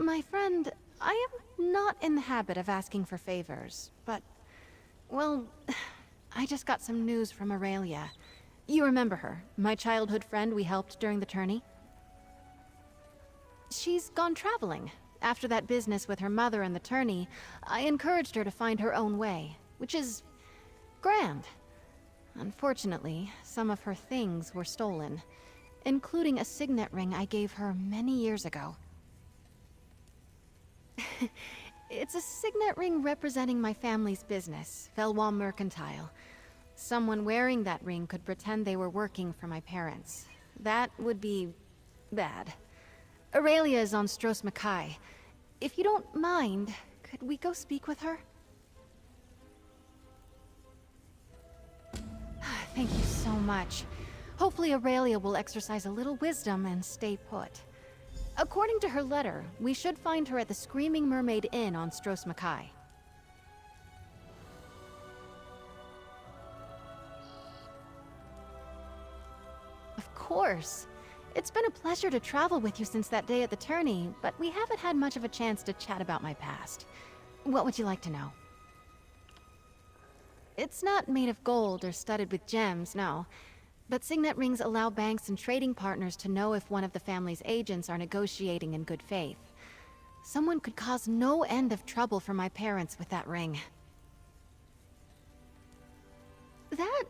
My friend, I am not in the habit of asking for favors, but... well, I just got some news from Aurelia. You remember her, my childhood friend we helped during the tourney? She's gone traveling. After that business with her mother and the tourney, I encouraged her to find her own way, which is... grand. Unfortunately, some of her things were stolen, including a signet ring I gave her many years ago. It's a signet ring representing my family's business, Veloise Mercantile. Someone wearing that ring could pretend they were working for my parents. That would be... bad. Aurelia is on Stros Mackay. If you don't mind, could we go speak with her? Thank you so much. Hopefully Aurelia will exercise a little wisdom and stay put. According to her letter, we should find her at the Screaming Mermaid Inn on Stros Mackay. Of course. It's been a pleasure to travel with you since that day at the tourney, but we haven't had much of a chance to chat about my past. What would you like to know? It's not made of gold or studded with gems, no. But signet rings allow banks and trading partners to know if one of the family's agents are negotiating in good faith. Someone could cause no end of trouble for my parents with that ring. That,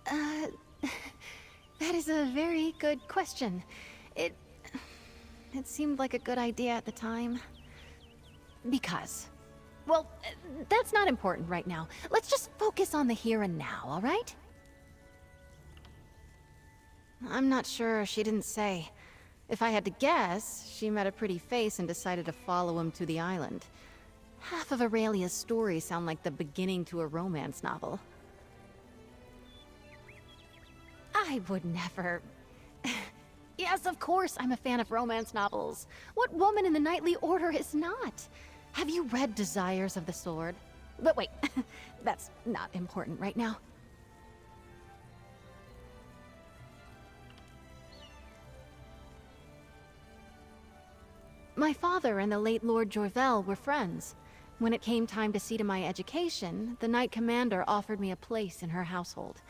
that is a very good question. It seemed like a good idea at the time. Because... well, that's not important right now. Let's just focus on the here and now, all right? I'm not sure, she didn't say. If I had to guess, she met a pretty face and decided to follow him to the island. Half of Aurelia's stories sound like the beginning to a romance novel. I would never... Yes, of course I'm a fan of romance novels. What woman in the Knightly Order is not? Have you read Desires of the Sword? But wait, that's not important right now. My father and the late Lord Jourvel were friends. When it came time to see to my education, the Knight Commander offered me a place in her household.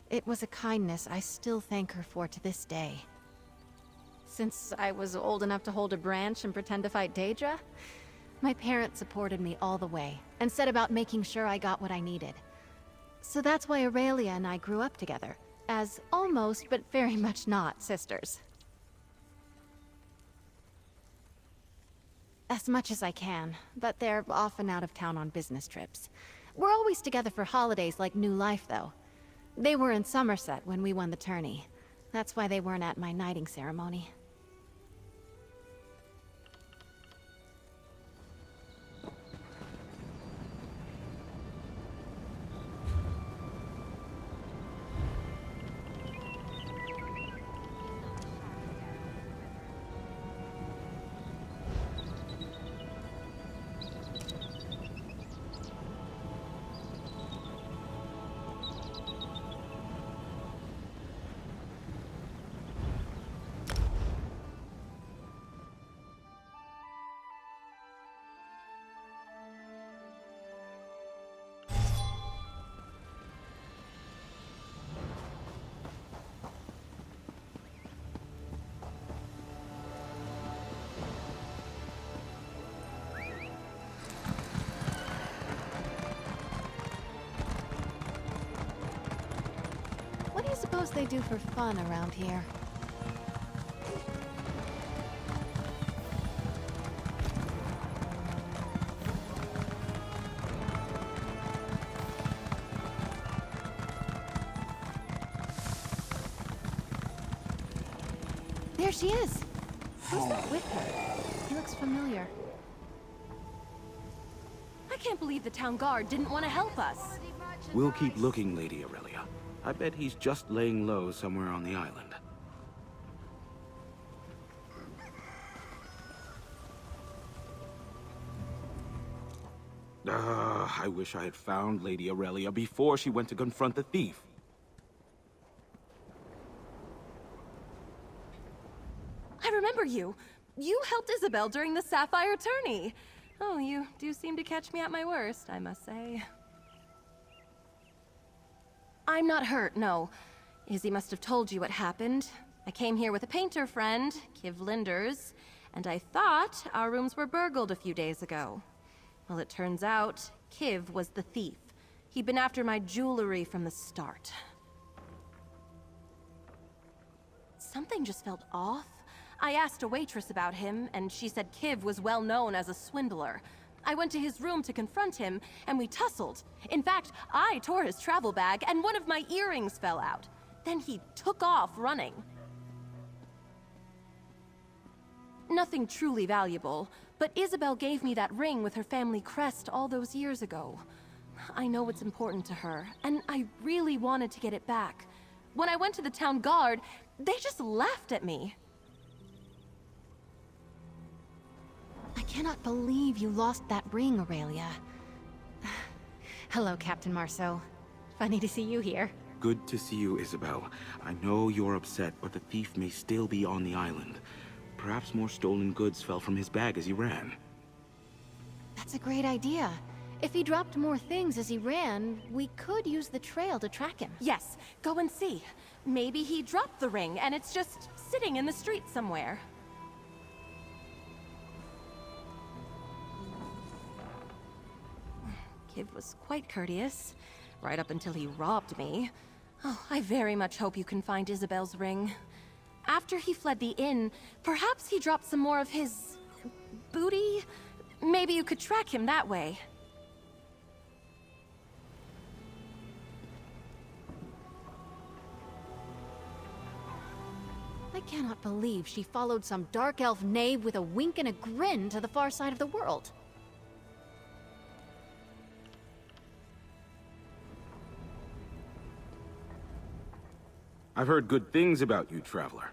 It was a kindness I still thank her for to this day. Since I was old enough to hold a branch and pretend to fight Aydrah, my parents supported me all the way, and set about making sure I got what I needed. So that's why Aurelia and I grew up together, as almost, but very much not, sisters. As much as I can, but they're often out of town on business trips. We're always together for holidays like New Life, though. They were in Somerset when we won the tourney. That's why they weren't at my knighting ceremony. What do you suppose they do for fun around here? There she is! Who's that with her? He looks familiar. I can't believe the town guard didn't want to help us. We'll keep looking, Lady Aurelia. I bet he's just laying low somewhere on the island. I wish I had found Lady Aurelia before she went to confront the thief. I remember you. you helped Isobelle during the Sapphire tourney. Oh, you do seem to catch me at my worst, I must say. I'm not hurt, no. Izzy must have told you what happened. I came here with a painter friend, Kiv Lindres, and I thought our rooms were burgled a few days ago. Well, it turns out, Kiv was the thief. He'd been after my jewelry from the start. Something just felt off. I asked a waitress about him, and she said Kiv was well known as a swindler. I went to his room to confront him, and we tussled. In fact, I tore his travel bag, and one of my earrings fell out. Then he took off running. Nothing truly valuable, but Isobelle gave me that ring with her family crest all those years ago. I know it's important to her, and I really wanted to get it back. When I went to the town guard, they just laughed at me. I cannot believe you lost that ring, Aurelia. Hello, Captain Marso. Funny to see you here. Good to see you, Isobelle. I know you're upset, but the thief may still be on the island. Perhaps more stolen goods fell from his bag as he ran. That's a great idea. If he dropped more things as he ran, we could use the trail to track him. Yes, go and see. Maybe he dropped the ring, and it's just sitting in the street somewhere. Kiv was quite courteous, right up until he robbed me. Oh, I very much hope you can find Isobelle's ring. After he fled the inn, perhaps he dropped some more of his... booty? Maybe you could track him that way. I cannot believe she followed some dark elf knave with a wink and a grin to the far side of the world. I've heard good things about you, Traveler.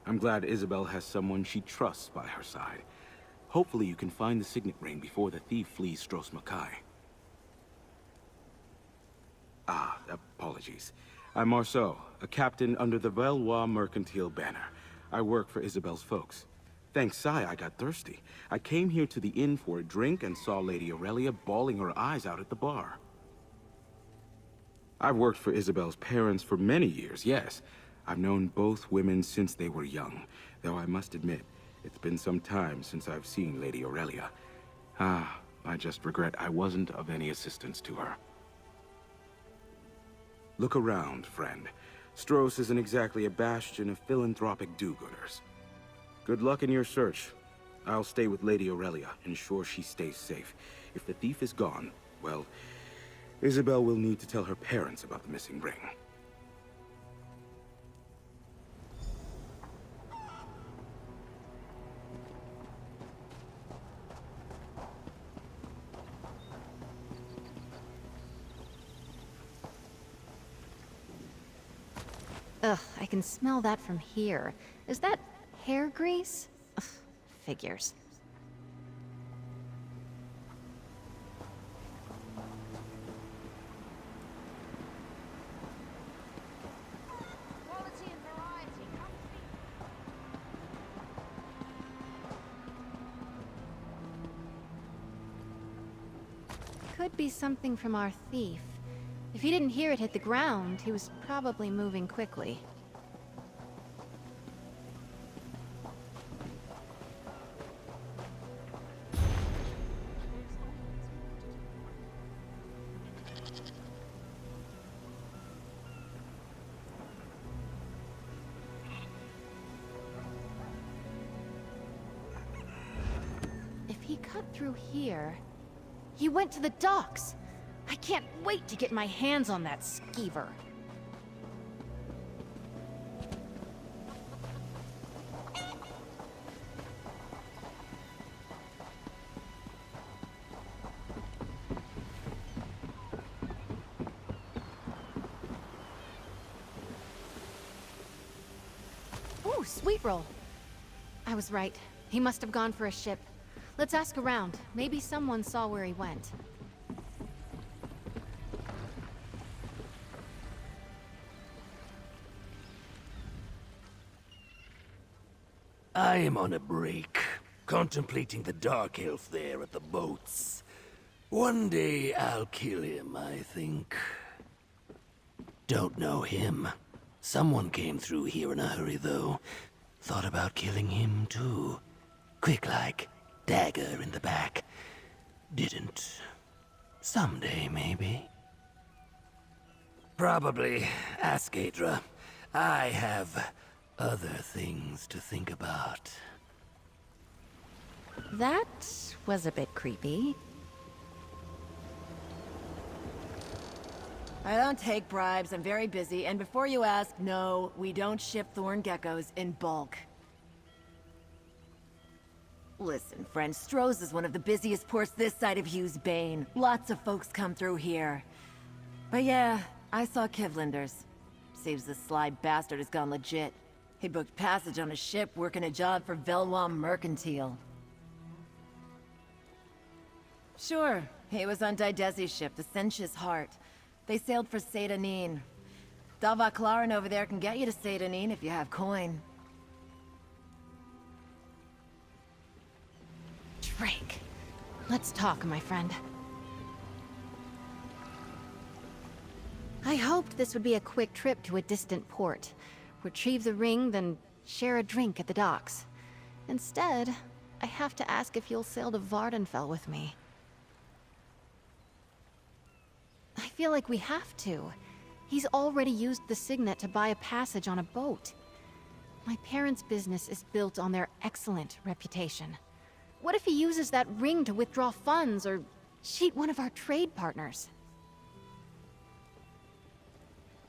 I'm glad Isobelle has someone she trusts by her side. Hopefully you can find the signet ring before the thief flees Stros Makai. Apologies. I'm Marso, a captain under the Veloise Mercantile banner. I work for Isabelle's folks. Thanks, Sai, I got thirsty. I came here to the inn for a drink and saw Lady Aurelia bawling her eyes out at the bar. I've worked for Isabelle's parents for many years, yes. I've known both women since they were young, though I must admit, it's been some time since I've seen Lady Aurelia. I just regret I wasn't of any assistance to her. Look around, friend. Stros isn't exactly a bastion of philanthropic do-gooders. Good luck in your search. I'll stay with Lady Aurelia, ensure she stays safe. If the thief is gone, well, Isobelle will need to tell her parents about the missing ring. Ugh, I can smell that from here. Is that hair grease? Ugh, figures. Could be something from our thief. If he didn't hear it hit the ground, he was probably moving quickly. If he cut through here, he went to the docks. I can't wait to get my hands on that skeever. Ooh, sweet roll. I was right. He must have gone for a ship. Let's ask around. Maybe someone saw where he went. I am on a break. contemplating the dark elf there at the boats. One day I'll kill him, I think. Don't know him. Someone came through here in a hurry, though. Thought about killing him, too. Quick like, dagger in the back. Didn't. Someday, maybe. Probably. Ask Aydrah. I have other things to think about. That was a bit creepy. I don't take bribes, I'm very busy, and before you ask, no, we don't ship thorn geckos in bulk. Listen, friend, Stroh's is one of the busiest ports this side of Hughes Bane. Lots of folks come through here. But yeah, I saw Lindres. Seems this sly bastard has gone legit. He booked passage on a ship working a job for Veloise Mercantile. Sure, he was on Didesi's ship, the Sensuous Heart. They sailed for Seydanine. Davak Hlaren over there can get you to Seydanine if you have coin. Drake. Let's talk, my friend. I hoped this would be a quick trip to a distant port. Retrieve the ring, then share a drink at the docks. Instead, I have to ask if you'll sail to Vardenfell with me. I feel like we have to. He's already used the signet to buy a passage on a boat. My parents' business is built on their excellent reputation. What if he uses that ring to withdraw funds or cheat one of our trade partners?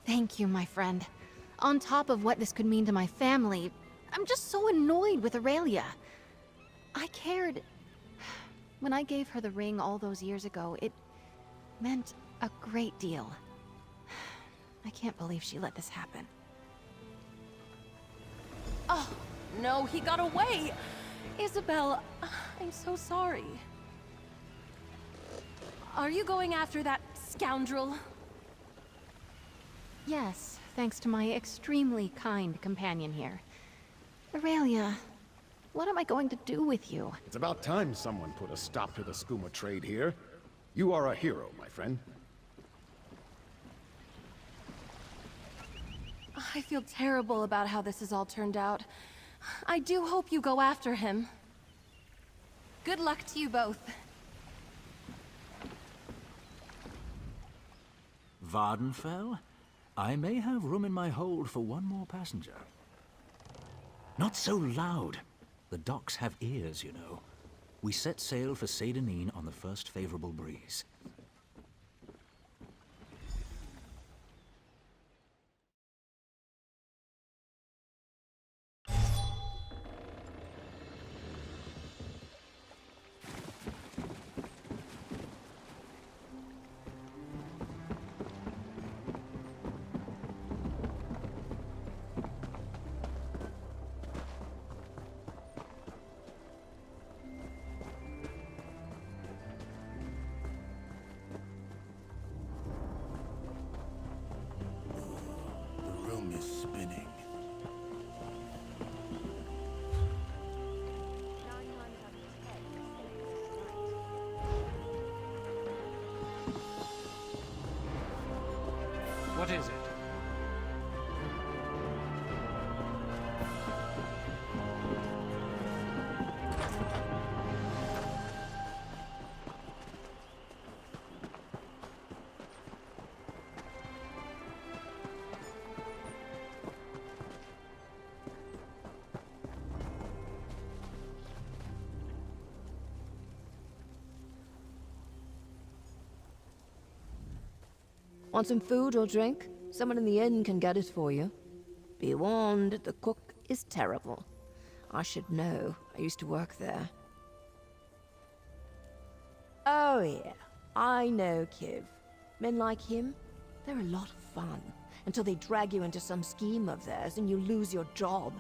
Thank you, my friend. On top of what this could mean to my family, I'm just so annoyed with Aurelia. I cared. When I gave her the ring all those years ago, it meant a great deal. I can't believe she let this happen. Oh, no, he got away! Isobelle, I'm so sorry. Are you going after that scoundrel? Yes, thanks to my extremely kind companion here. Aurelia, what am I going to do with you? It's about time someone put a stop to the skooma trade here. You are a hero, my friend. I feel terrible about how this has all turned out. I do hope you go after him. Good luck to you both. Vardenfell? I may have room in my hold for one more passenger. Not so loud. The docks have ears, you know. We set sail for Seydanine on the first favorable breeze. What is it? Want some food or drink? Someone in the inn can get it for you. Be warned, the cook is terrible. I should know. I used to work there. Oh yeah, I know Kiv. Men like him, they're a lot of fun. Until they drag you into some scheme of theirs and you lose your job.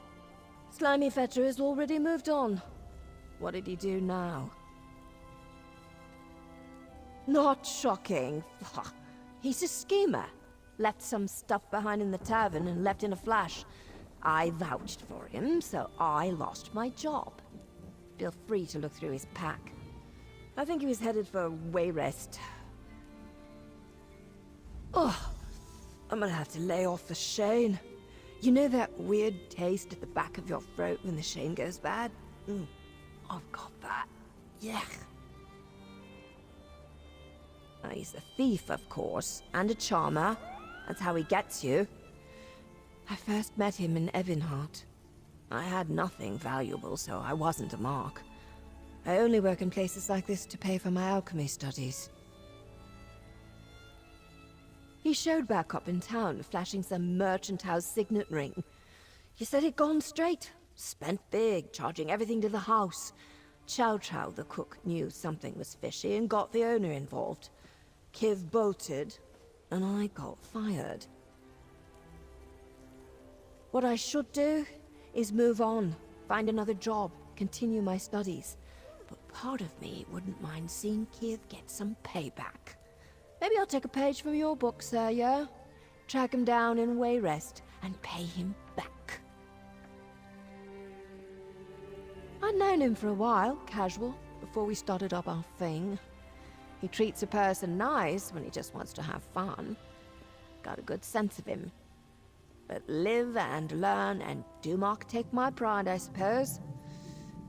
Slimy Fetter has already moved on. What did he do now? Not shocking. He's a schemer. Left some stuff behind in the tavern and left in a flash. I vouched for him, so I lost my job. feel free to look through his pack. I think he was headed for Wayrest. Oh, I'm gonna have to lay off the Shane. You know that weird taste at the back of your throat when the Shane goes bad? I've got that. Yeah. He's a thief, of course, and a charmer. That's how he gets you. I first met him in Evinhart. I had nothing valuable, so I wasn't a mark. I only work in places like this to pay for my alchemy studies. He showed back up in town, flashing some merchant house signet ring. He said he'd gone straight, spent big, charging everything to the house. Chow Chow, the cook, knew something was fishy and got the owner involved. Kiv bolted, and I got fired. What I should do is move on, find another job, continue my studies. But part of me wouldn't mind seeing Kiv get some payback. Maybe I'll take a page from your book, sir, yeah? Track him down in Wayrest and pay him back. I'd known him for a while, casual, before we started up our thing. He treats a person nice when he just wants to have fun. Got a good sense of him. But live and learn and do not take my pride, I suppose.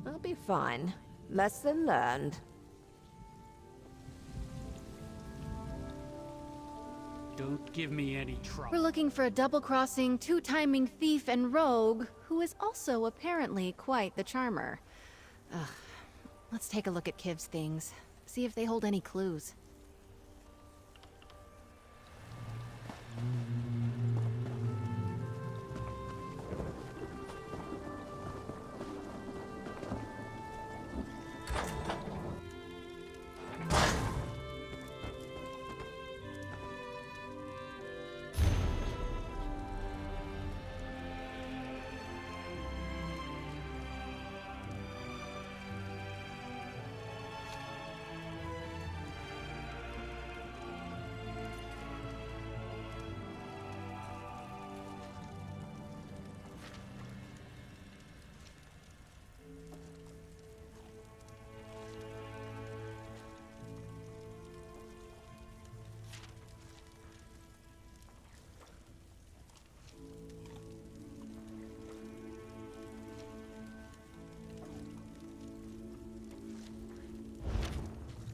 I'll be fine. Lesson learned. Don't give me any trouble. We're looking for a double-crossing, two-timing thief and rogue who is also apparently quite the charmer. Ugh. Let's take a look at Kiv's things. See if they hold any clues.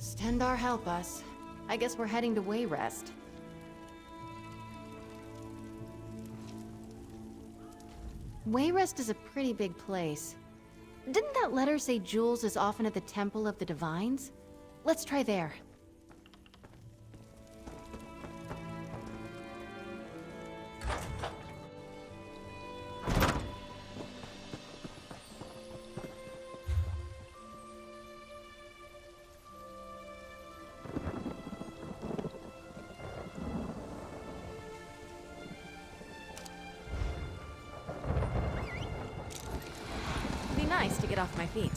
Stendar help us. I guess we're heading to Wayrest. Wayrest is a pretty big place. Didn't that letter say Julles is often at the Temple of the Divines? Let's try there. Nice to get off my feet.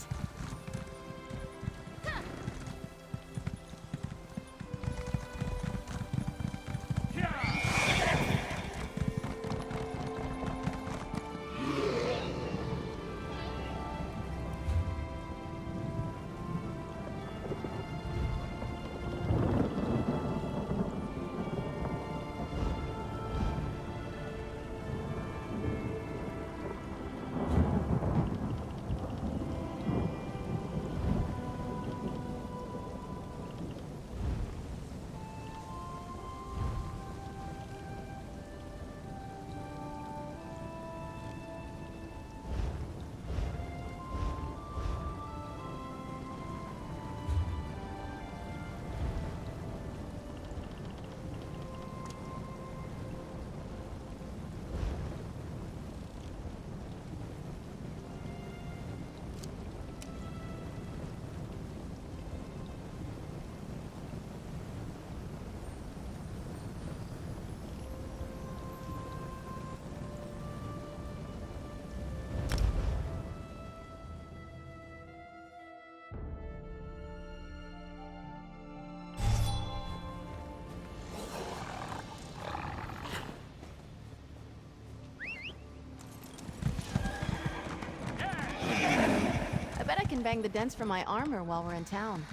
bang the dents from my armor while we're in town.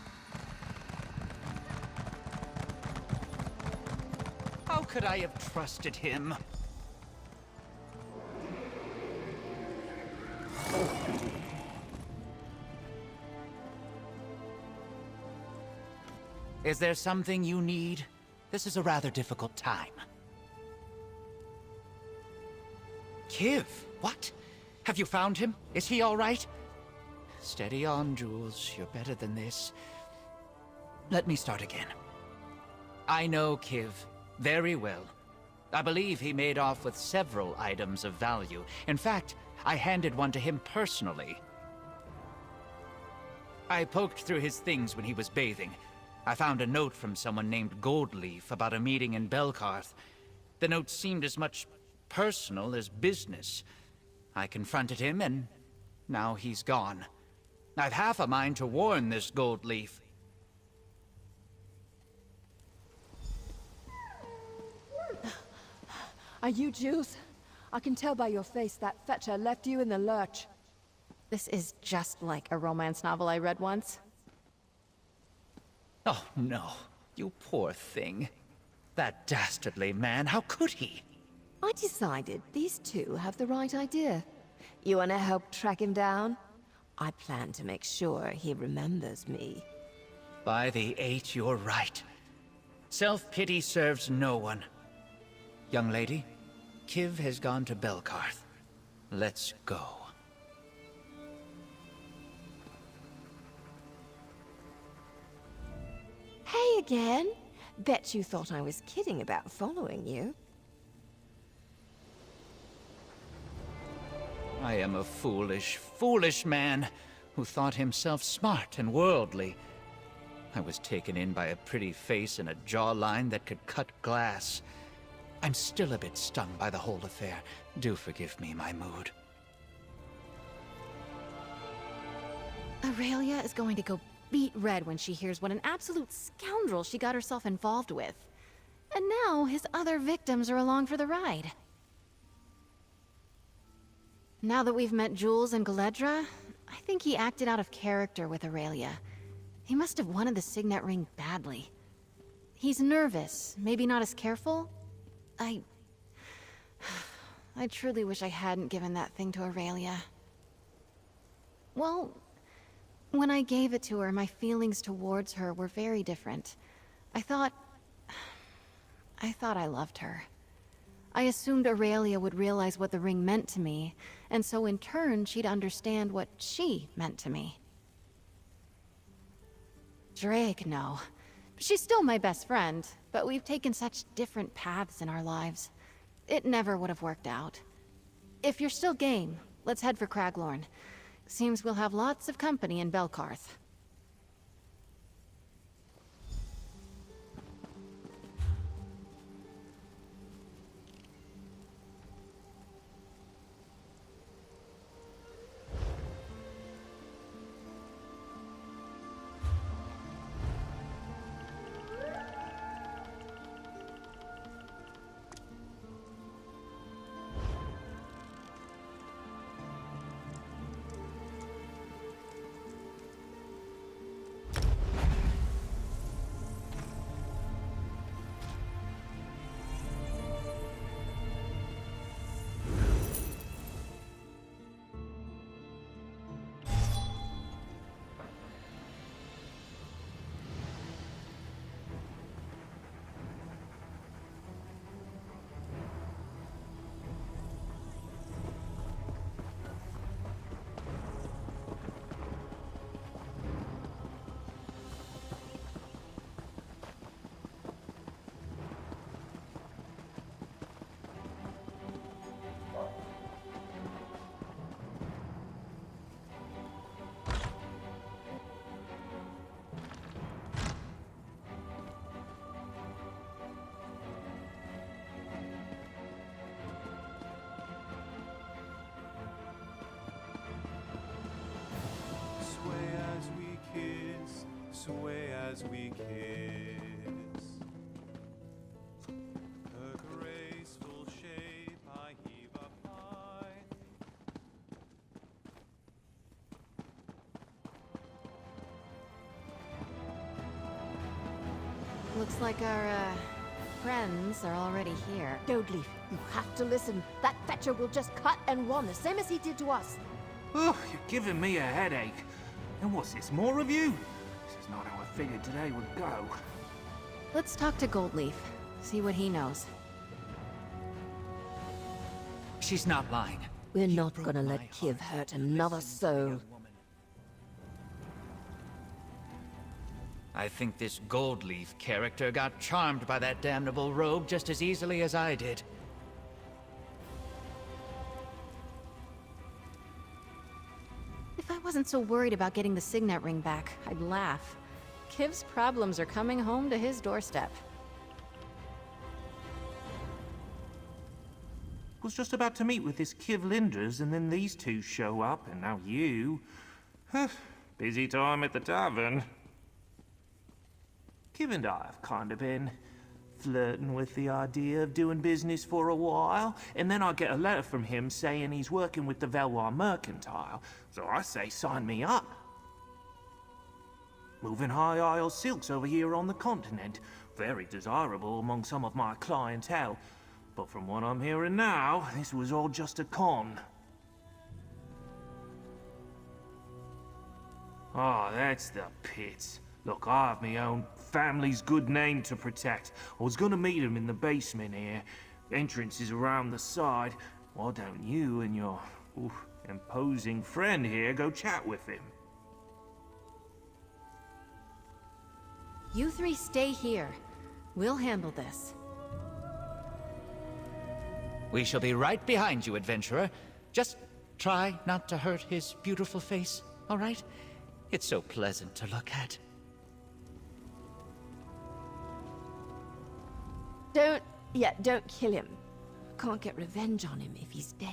How could I have trusted him? Is there something you need? This is a rather difficult time. Kiv, what? Have you found him? Is he all right? Steady on, Julles. You're better than this. Let me start again. I know Kiv very well. I believe he made off with several items of value. In fact, I handed one to him personally. I poked through his things when he was bathing. I found a note from someone named Goldleaf about a meeting in Belkarth. The note seemed as much personal as business. I confronted him, and now he's gone. I've half a mind to warn this Goldleaf. Are you Julles? I can tell by your face that Fetcher left you in the lurch. This is just like a romance novel I read once. Oh, no. You poor thing. That dastardly man, how could he? I decided these two have the right idea. You wanna help track him down? I plan to make sure he remembers me. By the 8, you're right. Self-pity serves no one. Young lady, Kiv has gone to Belkarth. Let's go. Hey again. Bet you thought I was kidding about following you. I am a foolish, foolish man who thought himself smart and worldly. I was taken in by a pretty face and a jawline that could cut glass. I'm still a bit stung by the whole affair. Do forgive me my mood. Aurelia is going to go beet red when she hears what an absolute scoundrel she got herself involved with. And now his other victims are along for the ride. Now that we've met Julles and Galedra, I think he acted out of character with Aurelia. He must have wanted the signet ring badly. He's nervous, maybe not as careful. I truly wish I hadn't given that thing to Aurelia. Well, when I gave it to her, my feelings towards her were very different. I thought I loved her. I assumed Aurelia would realize what the ring meant to me, and so in turn she'd understand what she meant to me. Drake, no. She's still my best friend, but we've taken such different paths in our lives. It never would have worked out. If you're still game, let's head for Craglorn. Seems we'll have lots of company in Belkarth. Sway as we kiss. A graceful shape I heave up high. Looks like our, friends are already here. Goldleaf, you have to listen. That fetcher will just cut and run, the same as he did to us. Oh, you're giving me a headache. And what's this, more of you? This is not how I figured today would go. Let's talk to Goldleaf, see what he knows. She's not lying. We're not gonna let Kiv hurt another soul. I think this Goldleaf character got charmed by that damnable rogue just as easily as I did. If I wasn't so worried about getting the signet ring back, I'd laugh. Kiv's problems are coming home to his doorstep. Was just about to meet with this Kiv Lindres, and then these two show up, and now you. Busy time at the tavern. Kiv and I have kind of been flirting with the idea of doing business for a while, and then I get a letter from him saying he's working with the Veloise Mercantile, so I say sign me up. Moving high Isle silks over here on the continent, very desirable among some of my clientele, but from what I'm hearing now, this was all just a con. Oh, that's the pits. Look, I have my own family's good name to protect. I was gonna meet him in the basement here. Entrance is around the side. Why don't you and your imposing friend here go chat with him? You three stay here. We'll handle this. We shall be right behind you, adventurer. Just try not to hurt his beautiful face, all right? It's so pleasant to look at. Don't kill him. Can't get revenge on him if he's dead.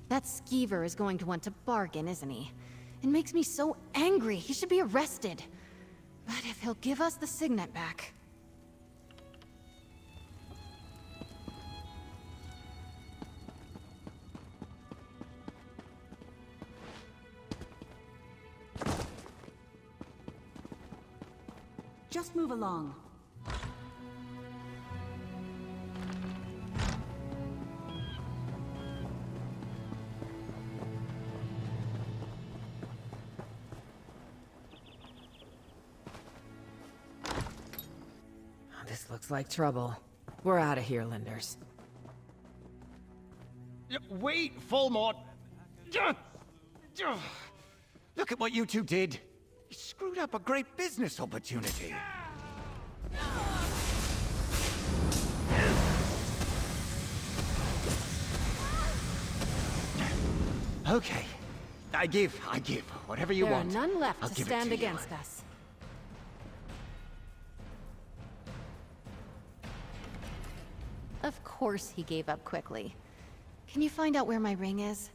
That skeever is going to want to bargain, isn't he? It makes me so angry. He should be arrested. But if he'll give us the signet back... Just move along. This looks like trouble. We're out of here, Lindres. Wait, Fulmort! Look at what you two did. You screwed up a great business opportunity. Okay. I give. Whatever you want. There are none left I'll to give it stand to you. against us. Of course he gave up quickly. Can you find out where my ring is?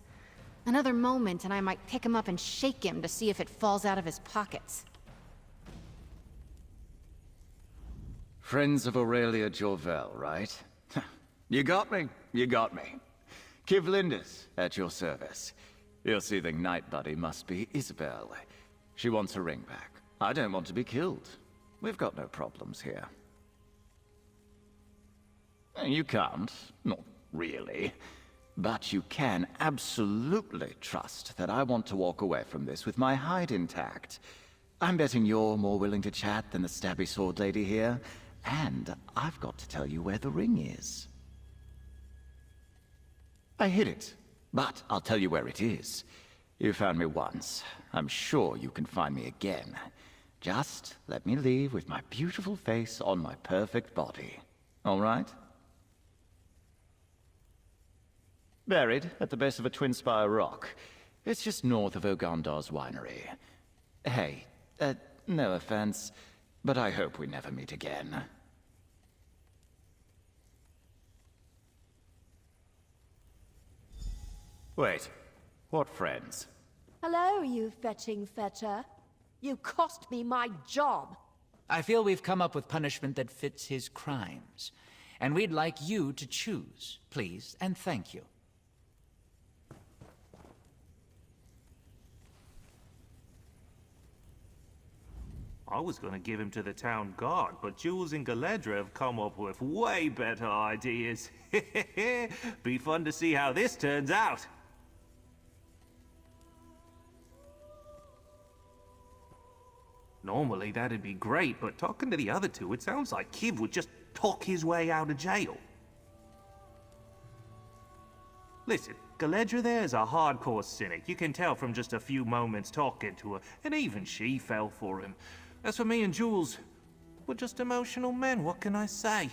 Another moment and I might pick him up and shake him to see if it falls out of his pockets. Friends of Aurelia Jourvel, right? You got me. Kiv Lindres, at your service. Your soothing night buddy must be Isobelle. She wants her ring back. I don't want to be killed. We've got no problems here. You can't. Not really. But you can absolutely trust that I want to walk away from this with my hide intact. I'm betting you're more willing to chat than the stabby sword lady here. And I've got to tell you where the ring is. I hid it, but I'll tell you where it is. You found me once. I'm sure you can find me again. Just let me leave with my beautiful face on my perfect body. All right? Buried at the base of a twin-spire rock. It's just north of Ogandar's winery. Hey, no offense, but I hope we never meet again. Wait, what friends? Hello, you fetching fetcher. You cost me my job. I feel we've come up with punishment that fits his crimes. And we'd like you to choose, please, and thank you. I was gonna give him to the town guard, but Julles and Galedra have come up with way better ideas. Be fun to see how this turns out. Normally that'd be great, but talking to the other two, it sounds like Kiv would just talk his way out of jail. Listen, Galedra there's a hardcore cynic. You can tell from just a few moments talking to her, and even she fell for him. As for me and Julles, we're just emotional men, what can I say?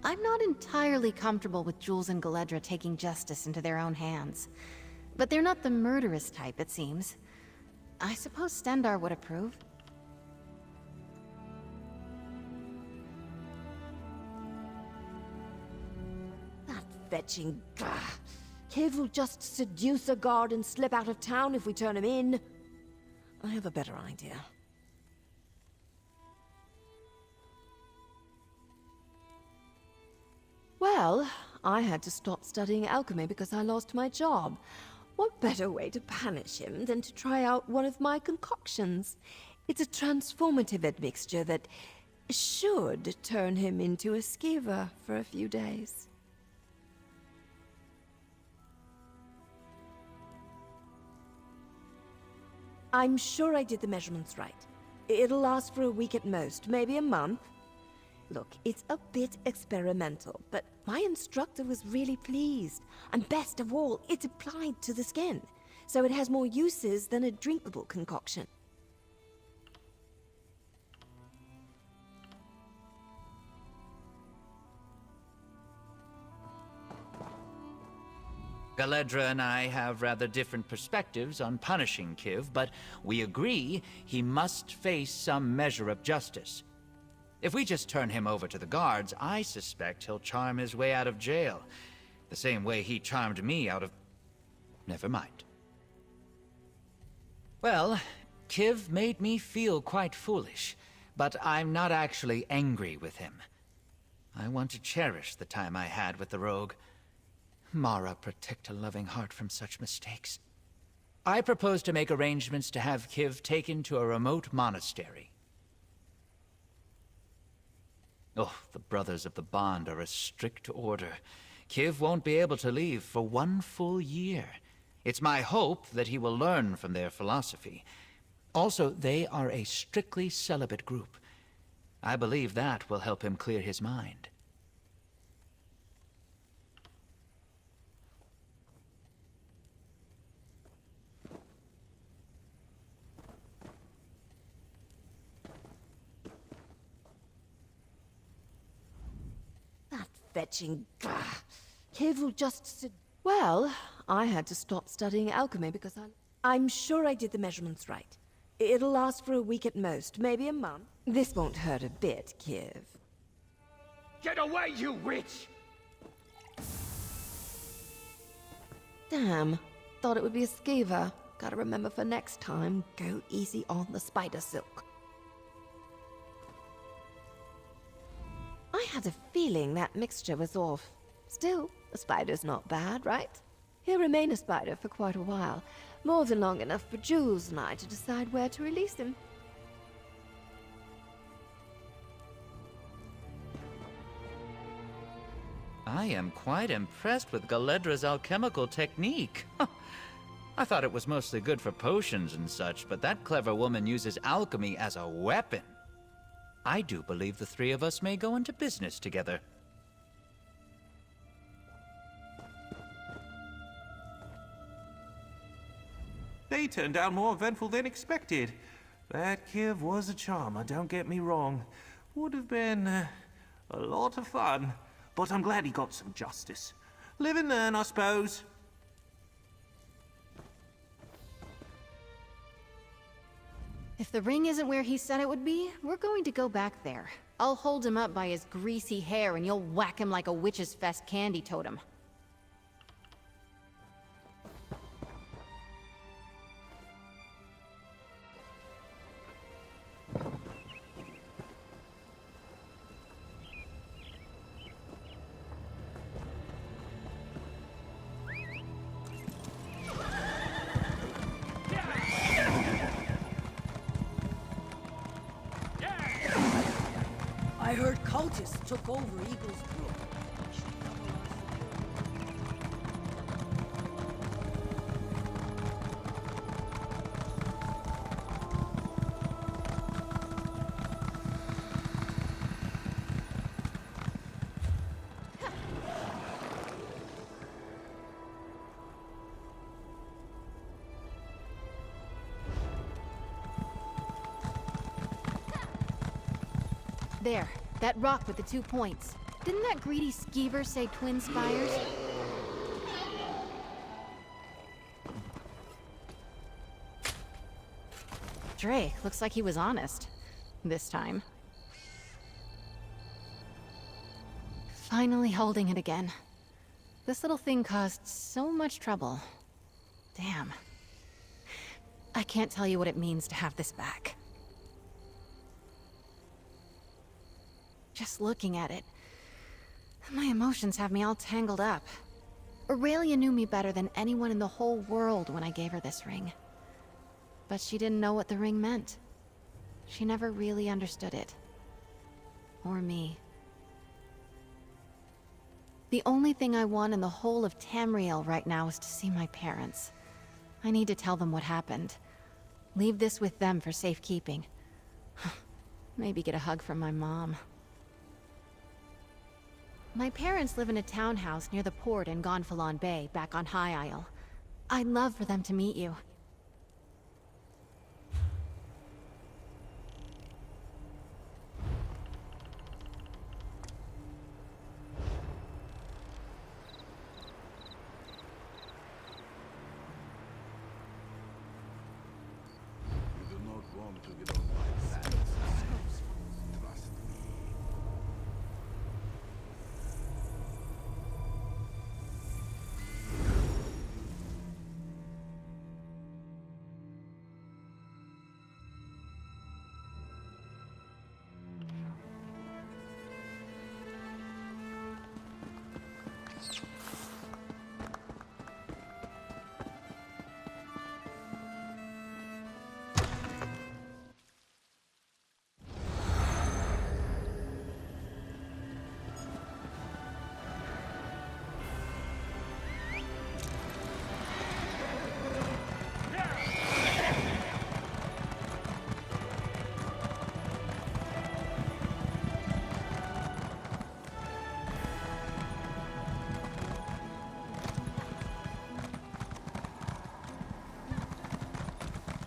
I'm not entirely comfortable with Julles and Galedra taking justice into their own hands. But they're not the murderous type, it seems. I suppose Stendarr would approve. That fetching gah. Kiv will just seduce a guard and slip out of town if we turn him in. I have a better idea. Well, I had to stop studying alchemy because I lost my job. What better way to punish him than to try out one of my concoctions? It's a transformative admixture that should turn him into a skeever for a few days. I'm sure I did the measurements right. It'll last for a week at most, maybe a month. Look, it's a bit experimental, but my instructor was really pleased. And best of all, it's applied to the skin, so it has more uses than a drinkable concoction. Galedra and I have rather different perspectives on punishing Kiv, but we agree he must face some measure of justice. If we just turn him over to the guards, I suspect he'll charm his way out of jail. The same way he charmed me out of... Never mind. Well, Kiv made me feel quite foolish, but I'm not actually angry with him. I want to cherish the time I had with the rogue. Mara, protect a loving heart from such mistakes. I propose to make arrangements to have Kiv taken to a remote monastery. Oh, the Brothers of the Bond are a strict order. Kiv won't be able to leave for 1 full year. It's my hope that he will learn from their philosophy. Also, they are a strictly celibate group. I believe that will help him clear his mind. Fetching gah. Kiv will just sit. Well, I had to stop studying alchemy because I'm sure I did the measurements right. It'll last for a week at most, maybe a month. This won't hurt a bit, Kiv. Get away, you witch! Damn. Thought it would be a skeever. Gotta remember for next time, go easy on the spider silk. I had a feeling that mixture was off. Still, a spider's not bad, right? He'll remain a spider for quite a while. More than long enough for Julles and I to decide where to release him. I am quite impressed with Galedra's alchemical technique. I thought it was mostly good for potions and such, but that clever woman uses alchemy as a weapon. I do believe the three of us may go into business together. They turned out more eventful than expected. That Kiv was a charmer, don't get me wrong. Would have been a lot of fun, but I'm glad he got some justice. Live and learn, I suppose. If the ring isn't where he said it would be, we're going to go back there. I'll hold him up by his greasy hair and you'll whack him like a witch's fest candy totem. cultists took over Eagle's Brook. There, that rock with the 2 points. Didn't that greedy skeever say twin spires? Drake, looks like he was honest. This time. Finally holding it again. This little thing caused so much trouble. Damn. I can't tell you what it means to have this back. Just looking at it, my emotions have me all tangled up. Aurelia knew me better than anyone in the whole world when I gave her this ring. But she didn't know what the ring meant. She never really understood it. Or me. The only thing I want in the whole of Tamriel right now is to see my parents. I need to tell them what happened. Leave this with them for safekeeping. Maybe get a hug from my mom. My parents live in a townhouse near the port in Gonfalon Bay, back on High Isle. I'd love for them to meet you. You do not want to get on my bad side. Trust me.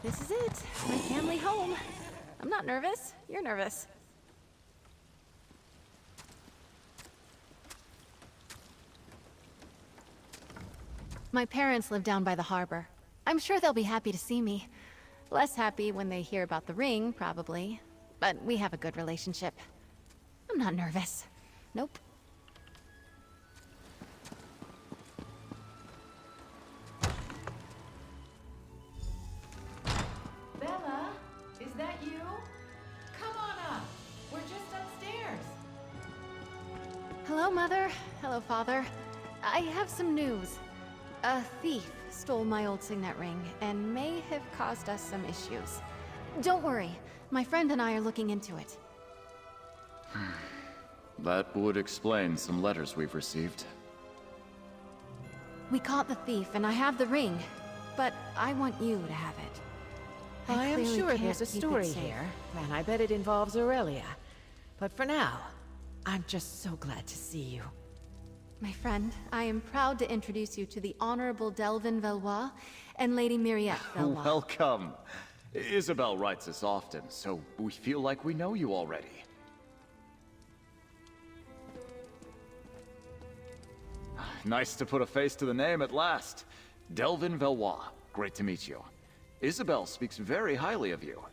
This is it. My family home. I'm not nervous. You're nervous. My parents live down by the harbor. I'm sure they'll be happy to see me. Less happy when they hear about the ring, probably. But we have a good relationship. I'm not nervous. Nope. Bella, is that you? Come on up. We're just upstairs. Hello, Mother. Hello, Father. I have some news. A thief stole my old signet ring and may have caused us some issues. Don't worry. My friend and I are looking into it. That would explain some letters we've received. We caught the thief and I have the ring, but I want you to have it. I am clearly sure can't there's a keep it story safe. here, and I bet it involves Aurelia. But for now, I'm just so glad to see you. My friend, I am proud to introduce you to the Honorable Delven Veloise and Lady Miriette Veloise. Welcome. Isobelle writes us often, so we feel like we know you already. Nice to put a face to the name at last. Delven Veloise, great to meet you. Isobelle speaks very highly of you.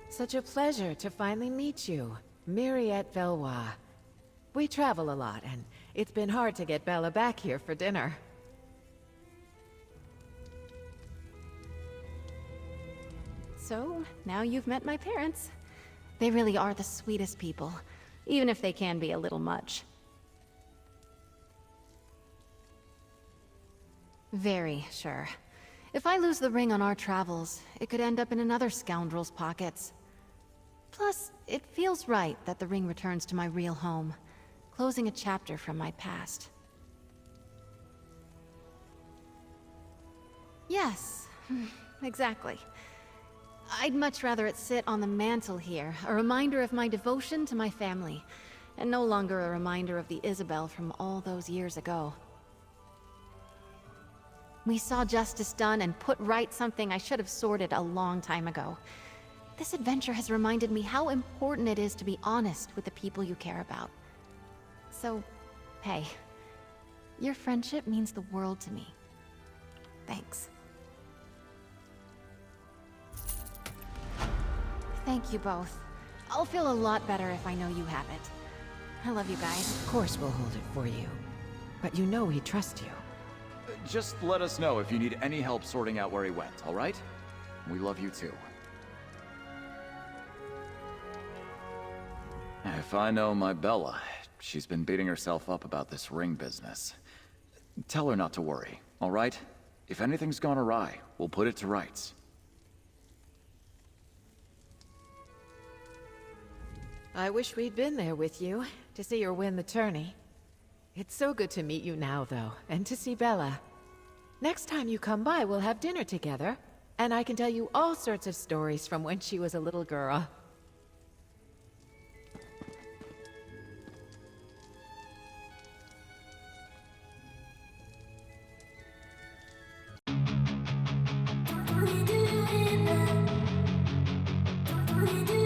Such a pleasure to finally meet you, Miriette Veloise. We travel a lot, and it's been hard to get Bella back here for dinner. So, now you've met my parents. They really are the sweetest people, even if they can be a little much. Very sure. If I lose the ring on our travels, it could end up in another scoundrel's pockets. Plus, it feels right that the ring returns to my real home, closing a chapter from my past. Yes, exactly. I'd much rather it sit on the mantle here, a reminder of my devotion to my family, and no longer a reminder of the Isobelle from all those years ago. We saw justice done and put right something I should have sorted a long time ago. This adventure has reminded me how important it is to be honest with the people you care about. So, hey, your friendship means the world to me. Thanks. Thank you both. I'll feel a lot better if I know you have it. I love you guys. Of course we'll hold it for you. But you know we trust you. Just let us know if you need any help sorting out where he went, all right? We love you too. If I know my Bella, she's been beating herself up about this ring business. Tell her not to worry, all right? If anything's gone awry, we'll put it to rights. I wish we'd been there with you, to see her win the tourney. It's so good to meet you now, though, and to see Bella. Next time you come by, we'll have dinner together, and I can tell you all sorts of stories from when she was a little girl. We do it.